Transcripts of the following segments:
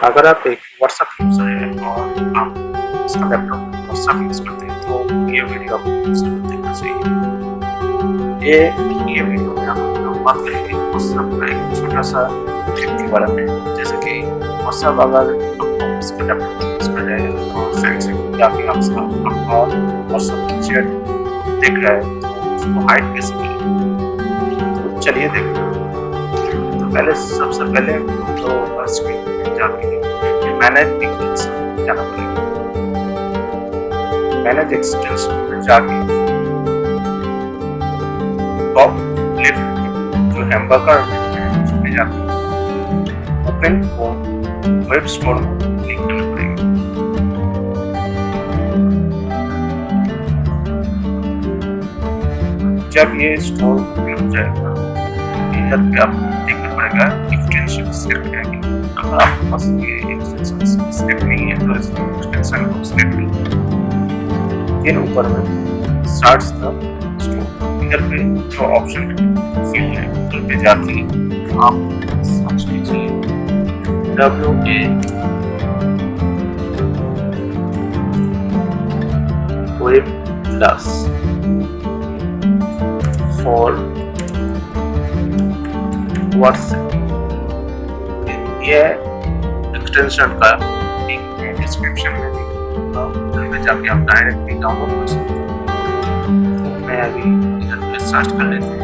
अगर आप एक व्हाट्सएप यूज़र हैं और आप इसका लैपटॉप में व्हाट्सएप यूज़ करते हैं तो ये वीडियो आपको ज़रूर देखना चाहिए। ये वीडियो में हम लोग बात करेंगे व्हाट्सएप का एक छोटा सा ट्रिक के बारे में, जैसे कि व्हाट्सएप अगर आपको इसका लैपटॉप यूज़ कर रहे हैं और साइड से जाके आपका व्हाट्सएप चैट देख रहा है तो उसको हाइड कैसे करें, तो चलिए देखते हैं। तो सबसे पहले तो स्क्रीन में जाके मैनेज एक्सटेंशन जाना पड़ेगा। मैनेज एक्सटेंशन में जाके टॉप लेफ्ट जो हैमबर्गर है उसमें जाके ओपन वेब स्टोर को क्लिक करना पड़ेगा। जब ये स्टोर ओपन हो जाएगा इधर पे आपको देखना पड़ेगा एक्सटेंशन सिलेक्ट है। अगर आपके पास ये एक्सटेंशन सिलेक्ट नहीं है तो इस एक्सटेंशन को सिलेक्ट करें। फिर ऊपर में स्टार्ट द स्टोर, इधर पे जो ऑप्शन है फील्ड है उधर पे जाके आप सर्च कीजिए WA web plus for WhatsApp. ये एक्सटेंशन का लिंक मैं डिस्क्रिप्शन में दूंगा, उधर में जाके आप डायरेक्टली डाउनलोड कर सकते हैं। तो मैं अभी इधर पे सर्च कर लेते हैं।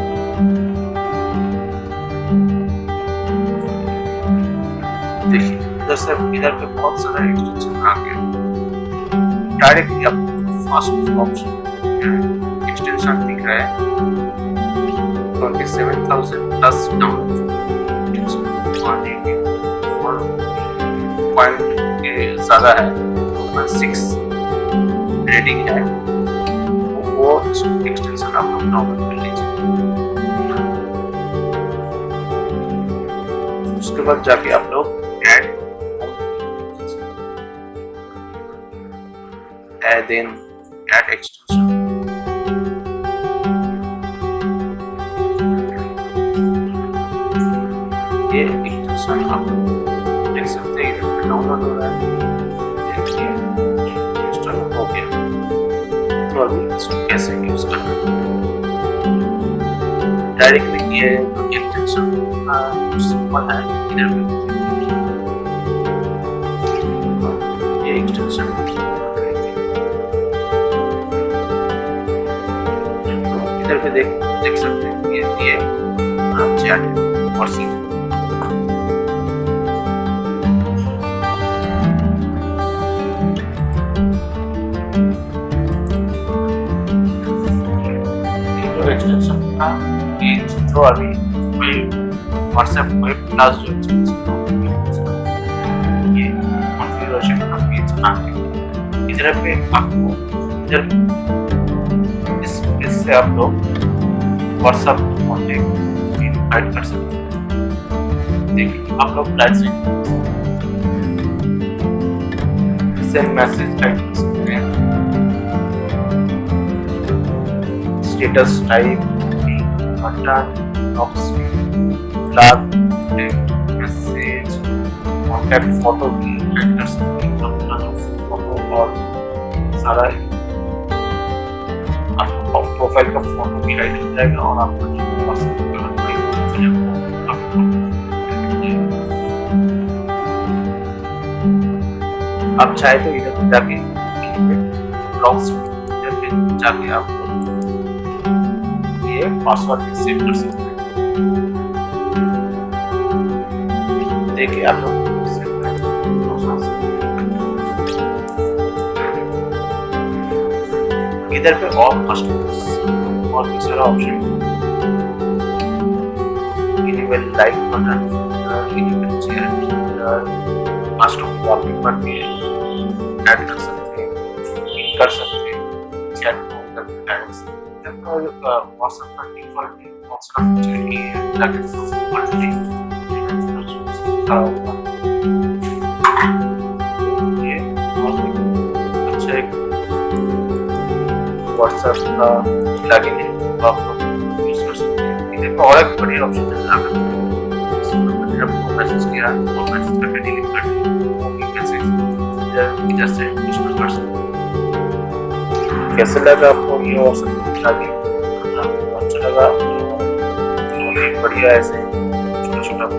देखिए इधर पे बहुत सारा एक्सटेंशन आ गया। डायरेक्टली आपको फास्ट ऑप्शन एक्सटेंशन दिख रहा है 27,000 प्लस डाउनलोड पॉइंट के ज़्यादा है, 2.6 रेटिंग है, वो एक्सटेंशन आप लोग डाउनलोड कर लीजिए। उसके बाद जाके आप लोग ऐड एक्सटेंशन ये एक्सटेंशन आप देख सकते हैं इधर पे डाउनलोड हो रहा है। देखिए इंस्टॉल हो गया। तो अभी इसको कैसे यूज करना है, डायरेक्टली ये जो एक्सटेंशन सिंपल है इधर पे ये एक्सटेंशन इधर पे देख सकते हैं ये चैट है और सिंपल एक्सटेंशन का ये जो अभी व्हाट्सएप वेब प्लस जो ये कॉन्फ़िगरेशन का पेज आके इधर पे आपको इधर इससे आप लोग व्हाट्सएप कॉन्टैक्ट इनवाइट कर सकते हैं। देखिए आप लोग लाइव सेंड मैसेज टाइप कर सकते हैं, status type button flag message contact photo की ऐड कर सकते हैं। अपना जो फोटो और सारा आपका प्रोफाइल का फोटो भी ऐड हो जाएगा और आपका जो व्हाट्सएप आप चाहे तो इधर जाके ब्लॉग्स इधर पे जाके आप ये पासवर्ड भी सेव कर सकते हैं। देखिए आप लोग इधर पे और कस्टमर्स और भी सारा option enable like button, enable share, customer wallpaper भी ऐड कर सकते हैं, लिंक कर सकते हैं, चैट को करके ऐड कर सकते हैं। व्हाट्सएप का डिफॉल्ट व्हाट्सएप फीचर ये है ताकि मल्टी ये अच्छा एक व्हाट्सएप का प्लगइन है तो आप लोग यूज कर सकते हैं। इधर पे और एक बढ़िया ऑप्शन है, अगर आपको मैसेज किया तो मैसेज करके डिलीट कर दिया इधर से यूज कर सकते हैं। कैसे लगा आपको ये और सब बता दी, अच्छा लगा तो एक बढ़िया ऐसे छोटा छोटा